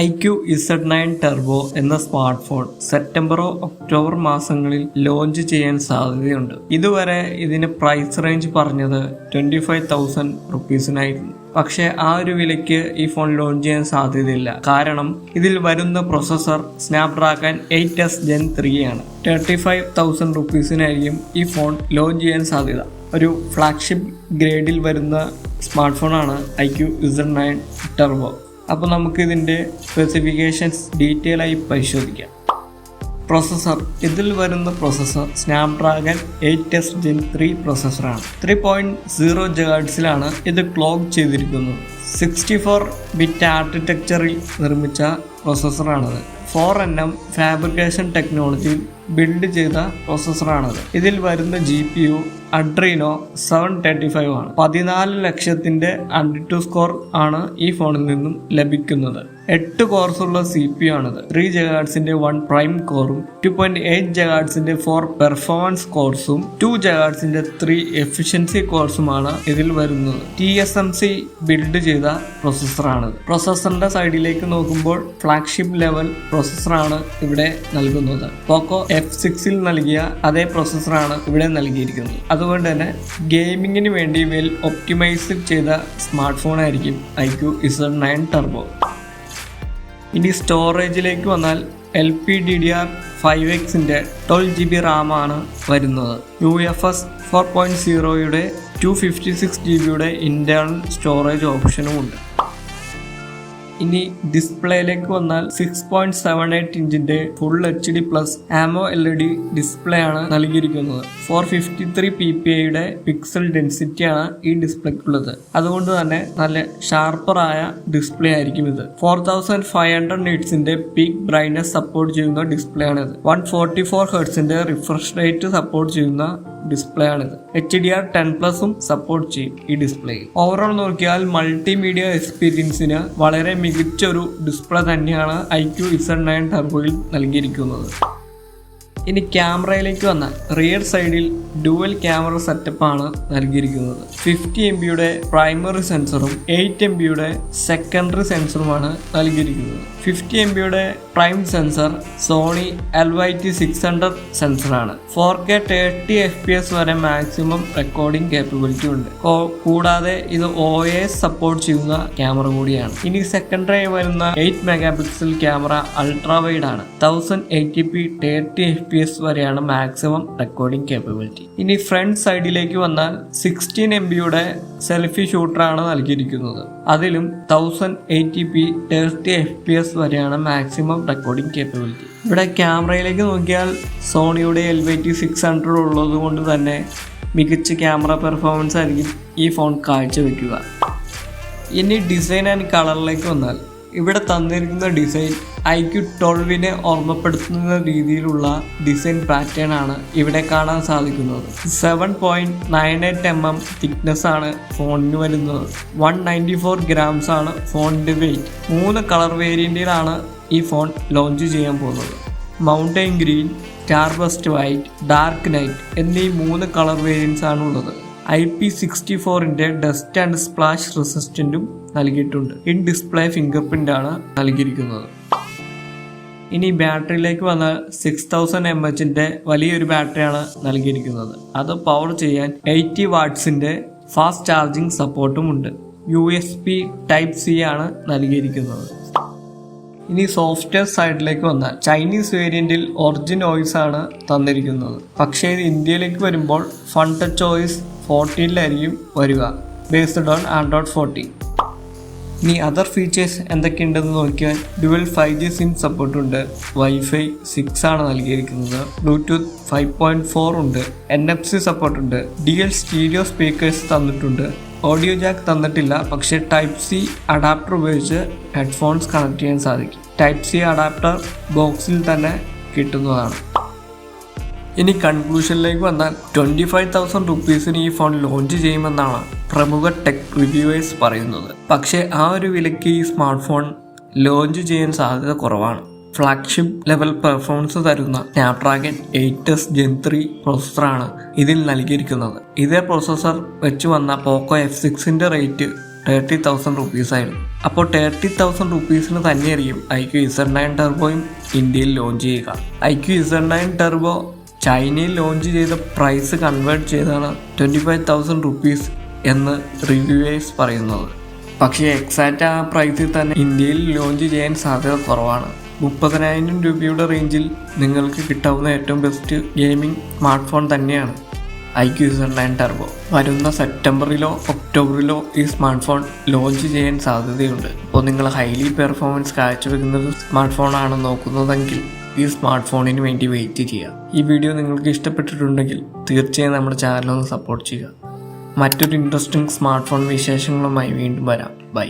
iQOO Z9 turbo എന്ന smart phone സെപ്റ്റംബറോ October മാസങ്ങളിൽ launch ചെയ്യാൻ സാധ്യതയുണ്ട്. ഇതുവരെ ഇതിന് പ്രൈസ് റേഞ്ച് പറഞ്ഞത് 25,000 റുപ്പീസിനായിരുന്നു. പക്ഷേ ആ ഒരു വിലയ്ക്ക് ഈ ഫോൺ ലോഞ്ച് ചെയ്യാൻ സാധ്യതയില്ല. കാരണം ഇതിൽ വരുന്ന പ്രൊസസ്സർ സ്നാപ്ഡ്രാഗൺ 8S Gen 3 ആണ്. 35,000 റുപ്പീസിനായിരിക്കും ഈ ഫോൺ ലോഞ്ച് ചെയ്യാൻ സാധ്യത. ഒരു ഫ്ലാഗ്ഷിപ്പ് ഗ്രേഡിൽ വരുന്ന സ്മാർട്ട് ഫോണാണ് iQOO Z9 ടർബോ. അപ്പോൾ നമുക്ക് ഇതിൻ്റെ സ്പെസിഫിക്കേഷൻസ് ഡീറ്റെയിൽ ആയി പരിശോധിക്കാം. പ്രൊസസ്സർ, ഇതിൽ വരുന്ന processor Snapdragon 8S Gen 3 പ്രൊസസ്സറാണ്. 3.0 GHz ഇത് ക്ലോക്ക് ചെയ്തിരിക്കുന്നത്. 64-ബിറ്റ് ആർക്കിടെക്ചറിൽ നിർമ്മിച്ച പ്രൊസസ്സറാണത്. 4nm ഫാബ്രിക്കേഷൻ ടെക്നോളജിയിൽ ബിൽഡ് ചെയ്ത പ്രൊസസ്സറാണത്. ഇതിൽ വരുന്ന GPU അഡ്രീനോ 735 ആണ്. 14 ലക്ഷത്തിന്റെ AnTuTu സ്കോർ ആണ് ഈ ഫോണിൽ നിന്നും ലഭിക്കുന്നത്. 8 കോർസ് ഉള്ള CPU ആണിത്. 3 GHz 1 പ്രൈം കോറും 2.8 GHz 4 പെർഫോമൻസ് കോർസും 2 GHz 3 എഫിഷ്യൻസി കോർസുമാണ് ഇതിൽ വരുന്നത്. TSMC ബിൽഡ് ചെയ്ത പ്രൊസസ്സറാണിത്. പ്രൊസസ്സറിന്റെ സൈഡിലേക്ക് നോക്കുമ്പോൾ ഫ്ലാഗ്ഷിപ്പ് ലെവൽ പ്രൊസസ്സറാണ് ഇവിടെ നൽകുന്നത്. പോക്കോ F6 നൽകിയ അതേ പ്രൊസസ്സറാണ് ഇവിടെ നൽകിയിരിക്കുന്നത്. അതുകൊണ്ട് തന്നെ ഗെയിമിങ്ങിന് വേണ്ടി വെൽ ഒപ്റ്റിമൈസ് ചെയ്ത സ്മാർട്ട് ഫോൺ ആയിരിക്കും iQOO Z9 ടർബോ. ഇനി സ്റ്റോറേജിലേക്ക് വന്നാൽ LPDDR5X 12GB RAM ആണ് വരുന്നത്. UFS 4.0 256GB ഇന്റേണൽ സ്റ്റോറേജ് ഓപ്ഷനും ഉണ്ട്. ഇനി ഡിസ്പ്ലേയിലേക്ക് വന്നാൽ 6.78 ഇഞ്ചിന്റെ ഫുൾ HD+ AMOLED ഡിസ്പ്ലേ ആണ് നൽകിയിരിക്കുന്നത്. 453 ppi പിക്സൽ ഡെൻസിറ്റി ആണ് ഈ ഡിസ്പ്ലേക്കുള്ളത്. അതുകൊണ്ട് തന്നെ നല്ല ഷാർപ്പറായ ഡിസ്പ്ലേ ആയിരിക്കും ഇത്. 4500 nitsന്റെ പീക്ക് ബ്രൈറ്റ്നസ് സപ്പോർട്ട് ചെയ്യുന്ന ഡിസ്പ്ലേ ആണിത്. 144 Hz റിഫ്രഷ് റേറ്റ് സപ്പോർട്ട് ചെയ്യുന്ന ഡിസ്പ്ലേ ആണിത്. HDR10+ സപ്പോർട്ട് ചെയ്യും ഈ ഡിസ്പ്ലേയിൽ. ഓവറോൾ നോക്കിയാൽ മൾട്ടിമീഡിയ എക്സ്പീരിയൻസിന് വളരെ മികച്ചൊരു ഡിസ്പ്ലേ തന്നെയാണ് iQOO Z9 ടർബോയിൽ നൽകിയിരിക്കുന്നത്. ഇനി ക്യാമറയിലേക്ക് വന്നാൽ റിയർ സൈഡിൽ ഡുവൽ ക്യാമറ സെറ്റപ്പ് ആണ് നൽകിയിരിക്കുന്നത്. 50 MB പ്രൈമറി സെൻസറും 8 MB സെക്കൻഡറി സെൻസറുമാണ് നൽകിയിരിക്കുന്നത്. 50 MB prime sensor Sony LYT600 സെൻസറാണ്. 4K 30 FPS വരെ മാക്സിമം റെക്കോർഡിംഗ് കേപ്പബിലിറ്റി ഉണ്ട്. കൂടാതെ ഇത് OIS സപ്പോർട്ട് ചെയ്യുന്ന ക്യാമറ കൂടിയാണ്. ഇനി സെക്കൻഡറി വരുന്ന 8 MP ക്യാമറ അൾട്രാ വൈഡ് ആണ്. 1080p 30 FPS വരെയാണ് മാക്സിമം റെക്കോർഡിംഗ് കേപ്പബിലിറ്റി. ഇനി ഫ്രണ്ട് സൈഡിലേക്ക് വന്നാൽ 16 MB സെൽഫി ഷൂട്ടറാണ് നൽകിയിരിക്കുന്നത്. അതിലും 1080p 30 FPS വരെയാണ് മാക്സിമം റെക്കോർഡിംഗ് കേപ്പബിലിറ്റി. ഇവിടെ ക്യാമറയിലേക്ക് നോക്കിയാൽ സോണിയുടെ LYT600 ഉള്ളത് കൊണ്ട് തന്നെ മികച്ച ക്യാമറ പെർഫോമൻസ് ആയിരിക്കും ഈ ഫോൺ കാഴ്ചവെക്കുക. ഇനി ഡിസൈൻ ആൻഡ് കളറിലേക്ക് വന്നാൽ ഇവിടെ തന്നിരിക്കുന്ന ഡിസൈൻ iQOO 12 ഓർമ്മപ്പെടുത്തുന്ന രീതിയിലുള്ള ഡിസൈൻ പാറ്റേൺ ആണ് ഇവിടെ കാണാൻ സാധിക്കുന്നത്. 7.98 mm തിക്നെസ് ആണ് ഫോണിന് വരുന്നത്. 194 grams ആണ് ഫോണിന്റെ വെയിറ്റ്. 3 കളർ വേരിയന്റിലാണ് ഈ ഫോൺ ലോഞ്ച് ചെയ്യാൻ പോകുന്നത്. Mountain green, starburst white, dark night എന്നീ 3 കളർ വേരിയൻസ് ആണ് ഉള്ളത്. IP64 ഡസ്റ്റ് ആൻഡ് സ്പ്ലാഷ് റെസിസ്റ്റന്റും നൽകിയിട്ടുണ്ട്. ഇൻ ഡിസ്പ്ലേ ഫിംഗർ പ്രിന്റ് ആണ് നൽകിയിരിക്കുന്നത്. ഇനി ബാറ്ററിയിലേക്ക് വന്നാൽ 6000 mAh വലിയൊരു ബാറ്ററിയാണ് നൽകിയിരിക്കുന്നത്. അത് പവർ ചെയ്യാൻ 80 വാട്ട്സിന്റെ ഫാസ്റ്റ് ചാർജിങ് സപ്പോർട്ടും ഉണ്ട്. USB Type-C ആണ് നൽകിയിരിക്കുന്നത്. ഇനി സോഫ്റ്റ്വെയർ സൈഡിലേക്ക് വന്നാൽ ചൈനീസ് വേരിയന്റിൽ ഒറിജിൻ OS ആണ് തന്നിരിക്കുന്നത്. പക്ഷേ ഇത് ഇന്ത്യയിലേക്ക് വരുമ്പോൾ FunTouch OS 14 വരിക, ബേസ്ഡ് ഓൺ Android 14. ഇനി അതർ ഫീച്ചേഴ്സ് എന്തൊക്കെയുണ്ടെന്ന് നോക്കിയാൽ ഡ്യുവൽ 5G സിം സപ്പോർട്ട് ഉണ്ട്. Wi-Fi 6 ആണ് നൽകിയിരിക്കുന്നത്. Bluetooth 5.4 ഉണ്ട്. NFC സപ്പോർട്ട് ഉണ്ട്. DL സ്റ്റീരിയോ സ്പീക്കേഴ്സ് തന്നിട്ടുണ്ട്. ഓഡിയോ ജാക്ക് തന്നിട്ടില്ല, പക്ഷേ Type-C അഡാപ്റ്റർ ഉപയോഗിച്ച് ഹെഡ്ഫോൺസ് കണക്ട് ചെയ്യാൻ സാധിക്കും. Type-C അഡാപ്റ്റർ ബോക്സിൽ തന്നെ കിട്ടുന്നതാണ്. ഇനി കൺക്ലൂഷനിലേക്ക് വന്നാൽ 25,000 റുപ്പീസിന് ഈ ഫോൺ ലോഞ്ച് ചെയ്യുമെന്നാണ് പ്രമുഖ ടെക് റിവ്യൂവേഴ്സ് പറയുന്നത്. പക്ഷേ ആ ഒരു വിലയ്ക്ക് ഈ സ്മാർട്ട് ഫോൺ ലോഞ്ച് ചെയ്യാൻ സാധ്യത കുറവാണ്. ഫ്ലാഗ്ഷിപ്പ് ലെവൽ പെർഫോമൻസ് തരുന്ന സ്നാപ്ഡ്രാഗൺ 8S Gen 3 പ്രൊസസ്സറാണ് ഇതിൽ നൽകിയിരിക്കുന്നത്. ഇതേ പ്രൊസസ്സർ വെച്ച് വന്ന പോക്കോ F6 റേറ്റ് 30,000 റുപ്പീസായിരുന്നു. അപ്പോൾ 30,000 റുപ്പീസിന് തന്നെയായിരിക്കും iQOO Z9 ടർബോയും ഇന്ത്യയിൽ ലോഞ്ച് ചെയ്യുക. iQOO Z9 ടർബോ ചൈനയിൽ ലോഞ്ച് ചെയ്ത പ്രൈസ് കൺവേർട്ട് ചെയ്താണ് 25,000 റുപ്പീസ് എന്ന് റിവ്യൂവേഴ്സ് പറയുന്നത്. പക്ഷേ എക്സാക്റ്റ് ആ പ്രൈസിൽ തന്നെ ഇന്ത്യയിൽ ലോഞ്ച് ചെയ്യാൻ സാധ്യത കുറവാണ്. 30,000 രൂപയുടെ റേഞ്ചിൽ നിങ്ങൾക്ക് കിട്ടാവുന്ന ഏറ്റവും ബെസ്റ്റ് ഗെയിമിംഗ് സ്മാർട്ട് ഫോൺ തന്നെയാണ് iQOO Z9 ടർബോ. വരുന്ന സെപ്റ്റംബറിലോ ഒക്ടോബറിലോ ഈ സ്മാർട്ട് ഫോൺ ലോഞ്ച് ചെയ്യാൻ സാധ്യതയുണ്ട്. അപ്പോൾ നിങ്ങൾ ഹൈലി പെർഫോമൻസ് കാഴ്ചവെക്കുന്നത് സ്മാർട്ട് ഫോണാണ് നോക്കുന്നതെങ്കിൽ ഈ സ്മാർട്ട് ഫോണിന് വേണ്ടി വെയിറ്റ് ചെയ്യുക. ഈ വീഡിയോ നിങ്ങൾക്ക് ഇഷ്ടപ്പെട്ടിട്ടുണ്ടെങ്കിൽ തീർച്ചയായും നമ്മുടെ ചാനലൊന്ന് സപ്പോർട്ട് ചെയ്യുക. മറ്റൊരു ഇൻട്രസ്റ്റിംഗ് സ്മാർട്ട് ഫോൺ വിശേഷങ്ങളുമായി വീണ്ടും വരാം. ബൈ.